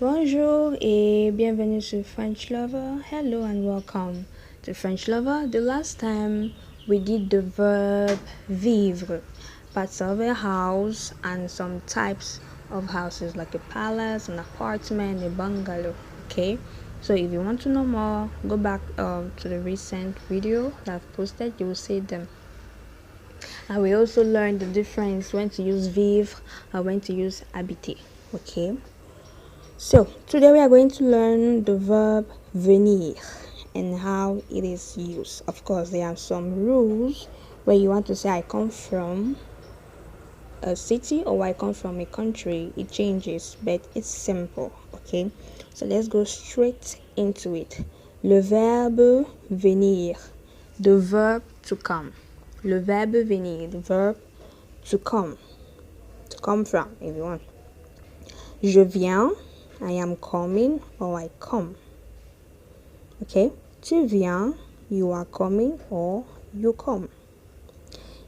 Bonjour et bienvenue sur French Lover. Hello and welcome to French Lover. The last time we did the verb vivre, parts of a house and some types of houses like a palace, an apartment, a bungalow. Okay, so if you want to know more, go back to the recent video that I've posted. You will see them. And we also learned the difference when to use vivre and when to use habiter. Okay. So, today we are going to learn the verb venir and how it is used. Of course, there are some rules where you want to say I come from a city or I come from a country. It changes, but it's simple, okay? So, let's go straight into it. Le verbe venir, the verb to come. Le verbe venir, the verb to come from, if you want. Je viens, I am coming or I come. Okay? Tu viens, you are coming or you come.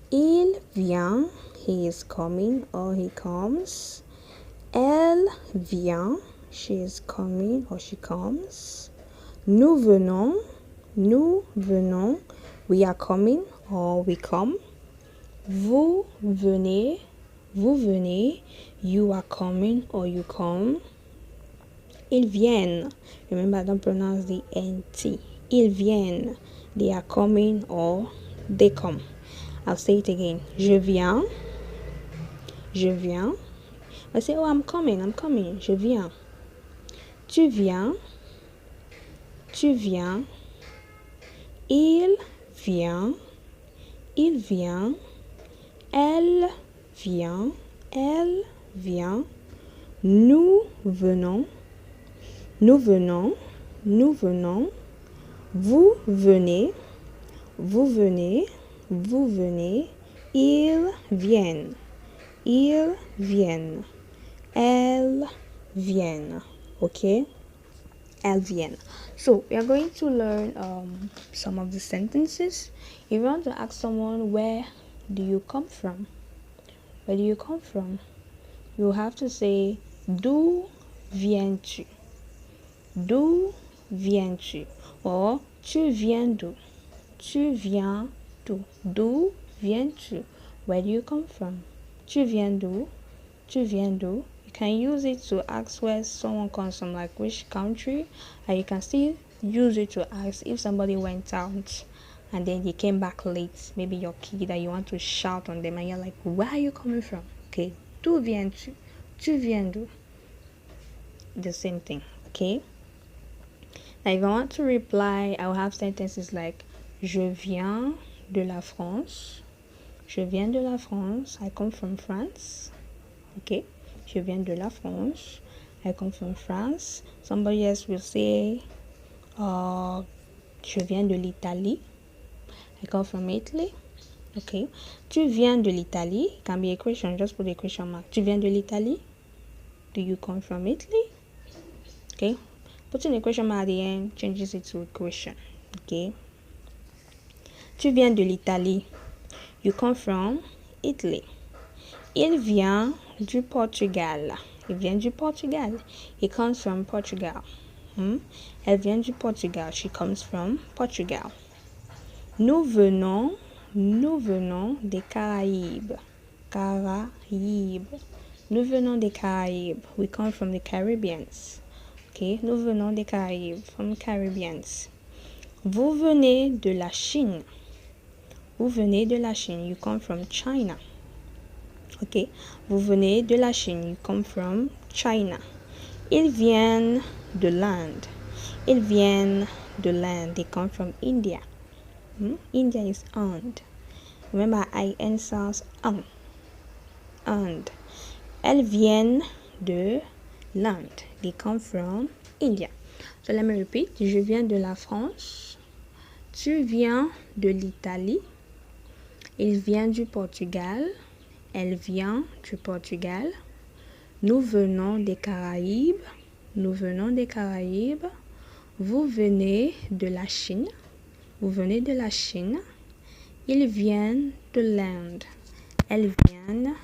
Il vient, he is coming or he comes. Elle vient, she is coming or she comes. Nous venons, we are coming or we come. Vous venez, you are coming or you come. Ils viennent. Remember, don't pronounce the NT. Ils viennent. They are coming or they come. I'll say it again. Je viens. I say, oh, I'm coming. Je viens. Tu viens. Il vient. Elle vient. Nous venons. Vous venez. Ils viennent. Elles viennent. Okay? Elles viennent. So, we are going to learn some of the sentences. If you want to ask someone, where do you come from? You have to say, d'où viens-tu? Or tu viens d'où? D'où viens-tu? Where do you come from? Tu viens d'où? You can use it to ask where someone comes from, like which country, and you can still use it to ask if somebody went out and then they came back late, maybe your kid, that you want to shout on them and you're like, where are you coming from? Okay, d'où viens-tu? Tu viens d'où? The same thing. Okay. Now, if I want to reply, I'll have sentences like je viens de la France. I come from France. Okay. Je viens de la France. I come from France. Somebody else will say je viens de l'Italie. I come from Italy. Okay. Tu viens de l'Italie. It can be a question. Just put a question mark. Tu viens de l'Italie? Do you come from Italy? Okay. Putting a question mark at the end changes it to a question. Okay. Tu viens de l'Italie. You come from Italy. Il vient du Portugal. He comes from Portugal. Elle vient du Portugal. She comes from Portugal. Nous venons des Caraïbes. Nous venons des Caraïbes. We come from the Caribbeans. Okay, nous venons des Caraïbes, from Caribbeans. Vous venez de la Chine. You come from China. Okay, vous venez de la Chine. You come from China. Ils viennent de l'Inde. They come from India. India is Inde. Remember, IN sounds Inde. Elles viennent de l'Inde. They come from India. So let me repeat. Je viens de la France. Tu viens de l'Italie. Il vient du Portugal. Elle vient du Portugal. Nous venons des Caraïbes. Vous venez de la Chine. Ils viennent de l'Inde. Elles viennent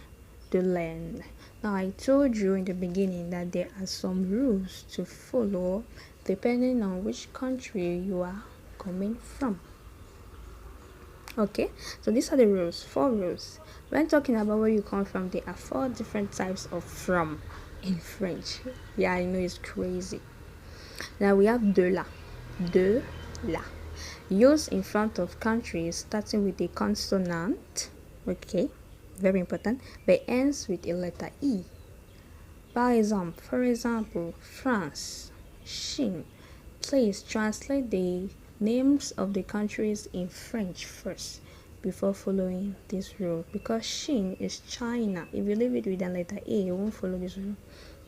de l'Inde. Now, I told you in the beginning that there are some rules to follow depending on which country you are coming from. Okay, so these are the rules, 4 rules. When talking about where you come from, there are 4 different types of from in French. Yeah, I know it's crazy. Now we have de là. De là. Used in front of countries starting with a consonant. Okay, very important. But ends with a letter E. For example, France, Chine. Please translate the names of the countries in French first before following this rule, because Chine is China. If you leave it with a letter A, you won't follow this rule.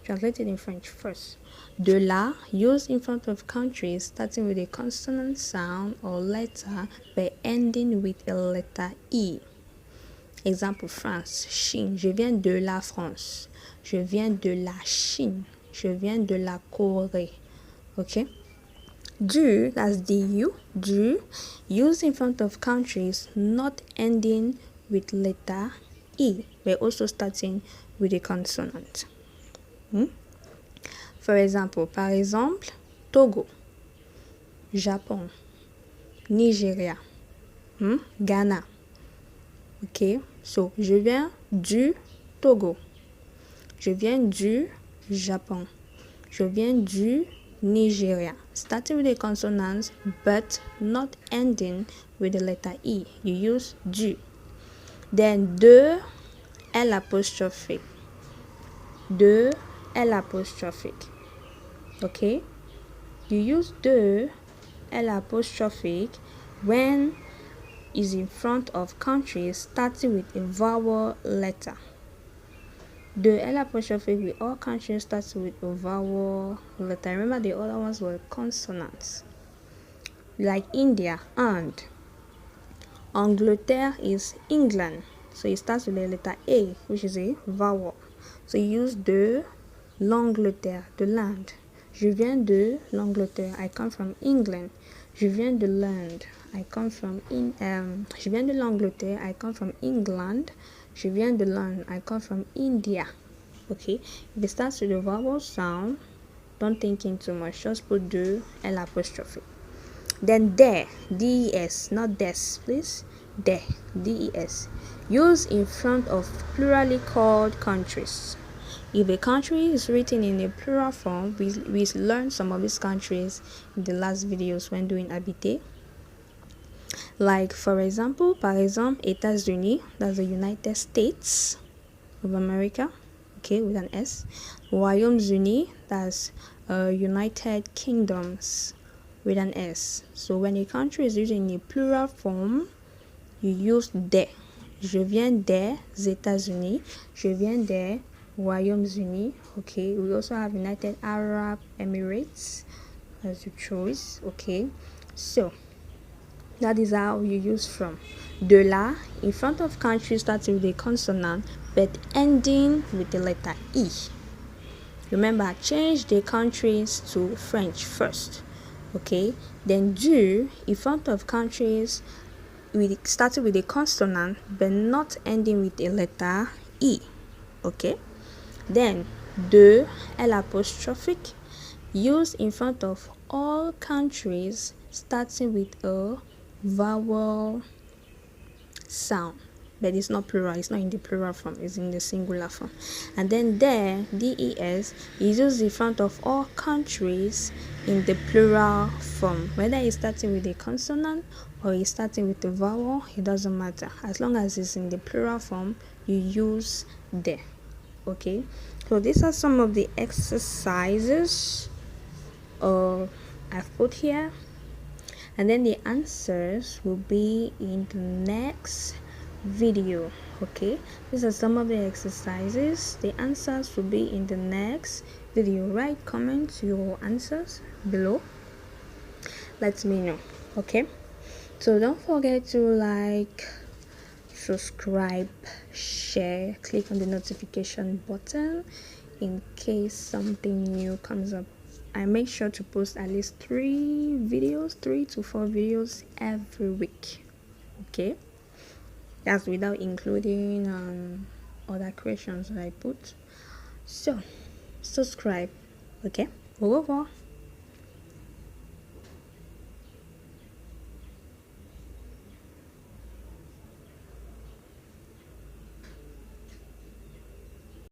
Translate it in French first. De là, used in front of countries starting with a consonant sound or letter but ending with a letter E. Exemple, France, Chine. Je viens de la France. Je viens de la Chine. Je viens de la Corée. Okay? Du, that's du, du, used in front of countries not ending with letter E, but also starting with a consonant. For example, par exemple, Togo, Japon, Nigeria, Ghana. Ok, so je viens du Togo, je viens du Japon, je viens du Nigeria. Starting with a consonant but not ending with the letter E. You use du. Then de L apostrophic. De L apostrophic. Okay? You use de L apostrophic when is in front of countries starting with a vowel letter. The L apostrophe with all countries starts with a vowel letter. Remember the other ones were consonants. Like India, and. Angleterre is England. So it starts with the letter A, which is a vowel. So you use de l'Angleterre, the land. Je viens de l'Angleterre. I come from England. Je viens de l'Inde. I come from je viens de l'Angleterre. I come from England. Je viens de l'Inde. I come from India. Okay. If it starts with a vowel sound, don't think in too much. Just put de L apostrophe. Then des, des, not des, please. Des, des. Used in front of plurally called countries. If a country is written in a plural form, we learned some of these countries in the last videos when doing habité. Like, for example, par exemple, États-Unis, that's the United States of America, okay, with an S. Royaumes-Unis, that's United Kingdoms, with an S. So when a country is used in a plural form, you use des. Je viens des États-Unis. Je viens des Royaumes-Unis. Okay, we also have United Arab Emirates as your choice. Okay, so that is how you use from. De là, in front of countries starting with a consonant but ending with the letter E. Remember, change the countries to French first. Okay, then du, in front of countries starting with a consonant but not ending with a letter E. Okay, then de L apostrophic, used in front of all countries starting with a vowel sound, but it's not plural, it's not in the plural form, it's in the singular form. And then there, des, is used in front of all countries in the plural form. Whether it's starting with a consonant or it's starting with a vowel, it doesn't matter. As long as it's in the plural form, you use de. Okay, so these are some of the exercises I've put here, and then the answers will be in the next video. Okay, these are some of the exercises. The answers will be in the next video. Write comments your answers below, let me know. Okay, so don't forget to like, subscribe, share, click on the notification button in case something new comes up. I make sure to post at least 3 to 4 videos every week. Okay, that's without including other questions that I put. So, subscribe. Ok? Au revoir.